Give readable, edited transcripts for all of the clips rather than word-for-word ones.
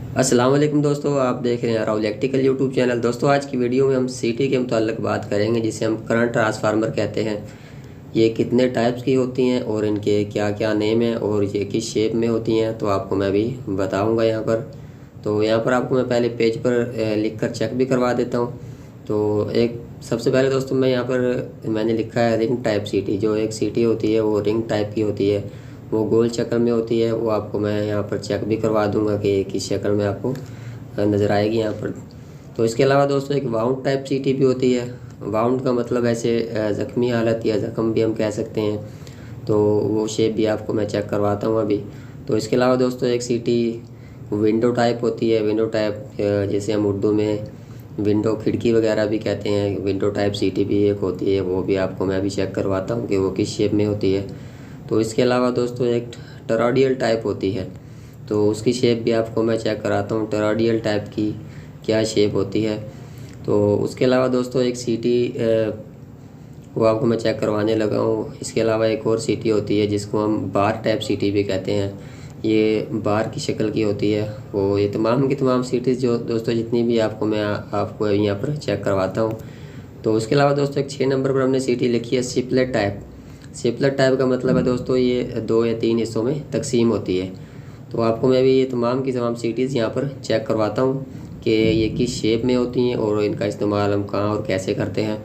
अस्सलाम वालेकुम दोस्तों, आप देख रहे हैं राहुल इलेक्ट्रिकल यूट्यूब चैनल। दोस्तों आज की वीडियो में हम सीटी के मुताल्लिक बात करेंगे, जिसे हम करंट ट्रांसफार्मर कहते हैं। ये कितने टाइप्स की होती हैं और इनके क्या क्या नेम हैं और ये किस शेप में होती हैं, तो आपको मैं भी बताऊंगा यहाँ पर। तो यहाँ पर आपको मैं पहले पेज पर लिख कर चेक भी करवा देता हूँ। तो एक सबसे पहले दोस्तों मैं यहाँ पर मैंने लिखा है रिंग टाइप सीटी। जो एक सीटी होती है वो रिंग टाइप की होती है, वो गोल शक्ल में होती है। वो आपको मैं यहाँ पर चेक भी करवा दूंगा कि किस शक्ल में आपको नज़र आएगी यहाँ पर। तो इसके अलावा दोस्तों एक वाउंड टाइप सीटी भी होती है। वाउंड का मतलब ऐसे ज़ख्मी हालत या ज़ख्म भी हम कह सकते हैं। तो वो शेप भी आपको मैं चेक करवाता हूँ अभी। तो इसके अलावा दोस्तों एक सीटी विंडो टाइप होती है। विंडो टाइप जैसे हम उर्दू में विंडो खिड़की वगैरह भी कहते हैं, विंडो टाइप सीटी भी एक होती है। वो भी आपको मैं अभी चेक करवाता हूँ कि वो किस शेप में होती है। तो इसके अलावा दोस्तों एक टोरॉइडल टाइप होती है, तो उसकी शेप भी आपको मैं चेक कराता हूँ टोरॉइडल टाइप की क्या शेप होती है। तो उसके अलावा दोस्तों एक सीटी वो आपको मैं चेक करवाने लगा हूँ। इसके अलावा एक और सीटी होती है जिसको हम बार टाइप सीटी भी कहते हैं। ये बार की शक्ल की होती है। वो ये तमाम की तमाम सीटीज़ जो दोस्तों जितनी भी आपको मैं आपको यहाँ पर चेक करवाता हूँ। तो उसके अलावा दोस्तों एक 6 नंबर पर हमने सीटी लिखी है सिपलेट टाइप। सिपलेट टाइप का मतलब है दोस्तों ये 2 या 3 हिस्सों में तकसीम होती है। तो आपको मैं भी ये तमाम की तमाम सीटीज़ यहाँ पर चेक करवाता हूँ कि ये किस शेप में होती हैं और इनका इस्तेमाल हम कहाँ और कैसे करते हैं।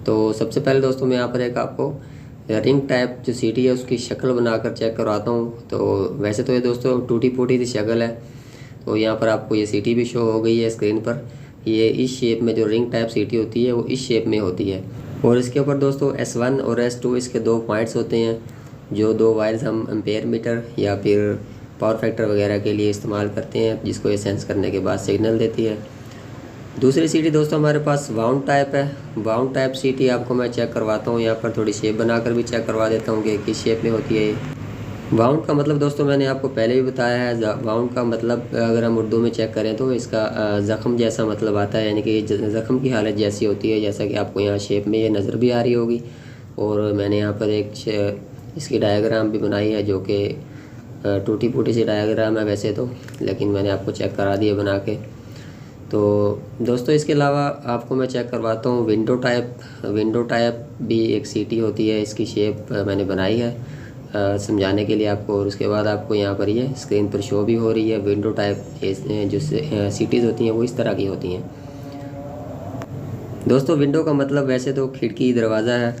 तो सबसे पहले दोस्तों मैं यहाँ पर एक आपको रिंग टाइप जो सीटी है उसकी शक्ल बनाकर चेक करवाता हूँ। तो वैसे तो ये दोस्तों टूटी फूटी सी शक्ल है। तो यहाँ पर आपको ये सीटी भी शो हो गई है स्क्रीन पर। ये इस शेप में जो रिंग टाइप सीटी होती है वो इस शेप में होती है। और इसके ऊपर दोस्तों S1 और S2 इसके 2 पॉइंट्स होते हैं, जो 2 वायर्स हम एम्पेयर मीटर या फिर पावर फैक्टर वगैरह के लिए इस्तेमाल करते हैं, जिसको ये सेंस करने के बाद सिग्नल देती है। दूसरी सीटी दोस्तों हमारे पास वाउंड टाइप है। वाउंड टाइप सीटी आपको मैं चेक करवाता हूँ। यहाँ पर थोड़ी शेप बनाकर भी चेक करवा देता हूँ कि किस शेप में होती है ये। वाउंड का मतलब दोस्तों मैंने आपको पहले भी बताया है। वाउंड का मतलब अगर हम उर्दू में चेक करें तो इसका ज़ख़म जैसा मतलब आता है, यानी कि ज़ख़म की हालत जैसी होती है, जैसा कि आपको यहाँ शेप में ये नज़र भी आ रही होगी। और मैंने यहाँ पर एक इसकी डायग्राम भी बनाई है, जो कि टूटी फूटी सी डायग्राम है वैसे तो, लेकिन मैंने आपको चेक करा दिया बना के। तो दोस्तों इसके अलावा आपको मैं चेक करवाता हूँ विंडो टाइप। विंडो टाइप भी एक सीटी होती है, इसकी शेप मैंने बनाई है समझाने के लिए आपको। और उसके बाद आपको यहाँ पर ये स्क्रीन पर शो भी हो रही है। विंडो टाइप जो सीटीज़ होती हैं वो इस तरह की होती हैं। दोस्तों विंडो का मतलब वैसे तो खिड़की दरवाज़ा है।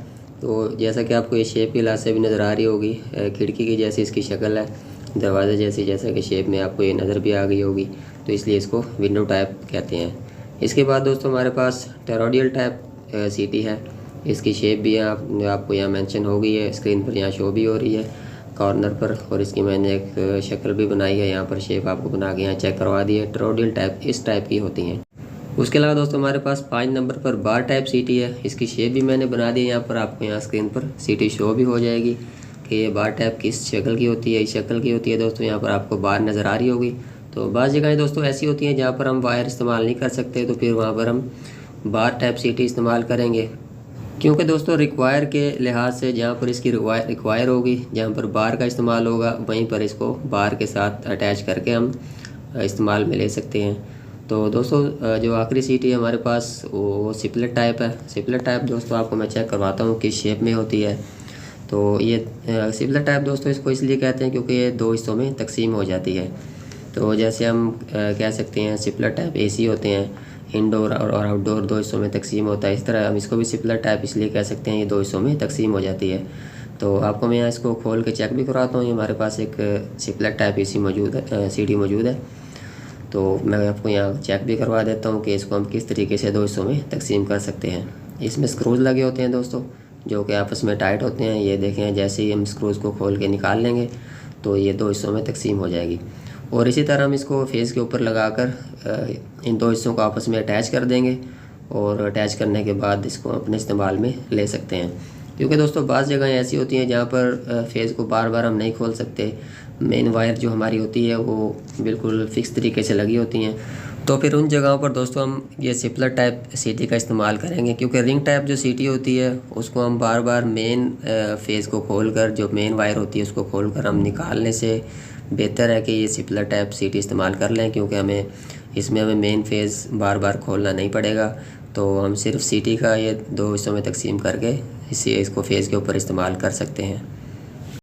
तो जैसा कि आपको ये शेप के लिहाज से भी नज़र आ रही होगी, खिड़की की जैसी इसकी शक्ल है, दरवाज़ा जैसी जैसा कि शेप में आपको ये नज़र भी आ गई होगी, तो इसलिए इसको विंडो टाइप कहते हैं। इसके बाद दोस्तों हमारे पास टोरॉइडल टाइप सीटी है। इसकी शेप भी आपको यहाँ मेंशन हो गई है, स्क्रीन पर यहाँ शो भी हो रही है कॉर्नर पर। और इसकी मैंने एक शक्ल भी बनाई है, यहाँ पर शेप आपको बना के यहाँ चेक करवा दी है। टोरॉइडल टाइप इस टाइप की होती हैं। उसके अलावा दोस्तों हमारे पास 5 नंबर पर बार टाइप सीटी है। इसकी शेप भी मैंने बना दी है, यहाँ पर आपको यहाँ स्क्रीन पर सीटी शो भी हो जाएगी कि ये बार टाइप किस शक्ल की होती है। इस शक्ल की होती है दोस्तों, यहाँ पर आपको बार नज़र आ रही होगी। तो बाज़ जगहें दोस्तों ऐसी होती हैं जहाँ पर हम वायर इस्तेमाल नहीं कर सकते, तो फिर वहाँ पर हम बार टाइप सीटी इस्तेमाल करेंगे। क्योंकि दोस्तों रिक्वायर के लिहाज से जहाँ पर इसकी रिक्वायर होगी, जहाँ पर बार का इस्तेमाल होगा, वहीं पर इसको बार के साथ अटैच करके हम इस्तेमाल में ले सकते हैं। तो दोस्तों जो आखिरी सीटी है हमारे पास वो सिपलेट टाइप है। सिपलेट टाइप दोस्तों आपको मैं चेक करवाता हूँ किस शेप में होती है। तो ये सिपलेट टाइप दोस्तों इसको इसलिए कहते हैं क्योंकि ये 2 हिस्सों में तकसीम हो जाती है। तो जैसे हम कह सकते हैं सिपलेट टाइप AC होते हैं, इंडोर और आउटडोर 2 हिस्सों में तकसीम होता है, इस तरह हम इसको भी सिपलेट टाइप इसलिए कह सकते हैं, ये 2 हिस्सों में तकसीम हो जाती है। तो आपको मैं यहाँ इसको खोल के चेक भी करवाता हूँ। हमारे पास एक सिपलेट टाइप AC मौजूद है, CD मौजूद है। तो मैं आपको यहाँ चेक भी करवा देता हूँ कि इसको हम किस तरीके से 2 हिस्सों में तकसीम कर सकते हैं। इसमें स्क्रूज लगे होते हैं दोस्तों, जो कि आपस में टाइट होते हैं। ये देखें, जैसे ही हम स्क्रूज़ को खोल के निकाल लेंगे तो ये 2 हिस्सों में तकसीम हो जाएगी। और इसी तरह हम इसको फेस के ऊपर लगाकर इन 2 हिस्सों को आपस में अटैच कर देंगे। और अटैच करने के बाद इसको अपने इस्तेमाल में ले सकते हैं। क्योंकि दोस्तों बाज़ जगह ऐसी होती हैं जहाँ पर फेस को बार बार हम नहीं खोल सकते। मेन वायर जो हमारी होती है वो बिल्कुल फ़िक्स तरीके से लगी होती हैं। तो फिर उन जगहों पर दोस्तों हम ये सिपलेट टाइप सीटी का इस्तेमाल करेंगे। क्योंकि रिंग टाइप जो सीटी होती है उसको हम बार बार मेन फेस को खोलकर, जो मेन वायर होती है उसको खोलकर हम निकालने से बेहतर है कि ये सिपलर टाइप सीटी इस्तेमाल कर लें, क्योंकि इसमें हमें मेन फेज़ बार बार खोलना नहीं पड़ेगा। तो हम सिर्फ सीटी का ये 2 हिस्सों में तकसीम करके इसको फेज़ के ऊपर इस्तेमाल कर सकते हैं।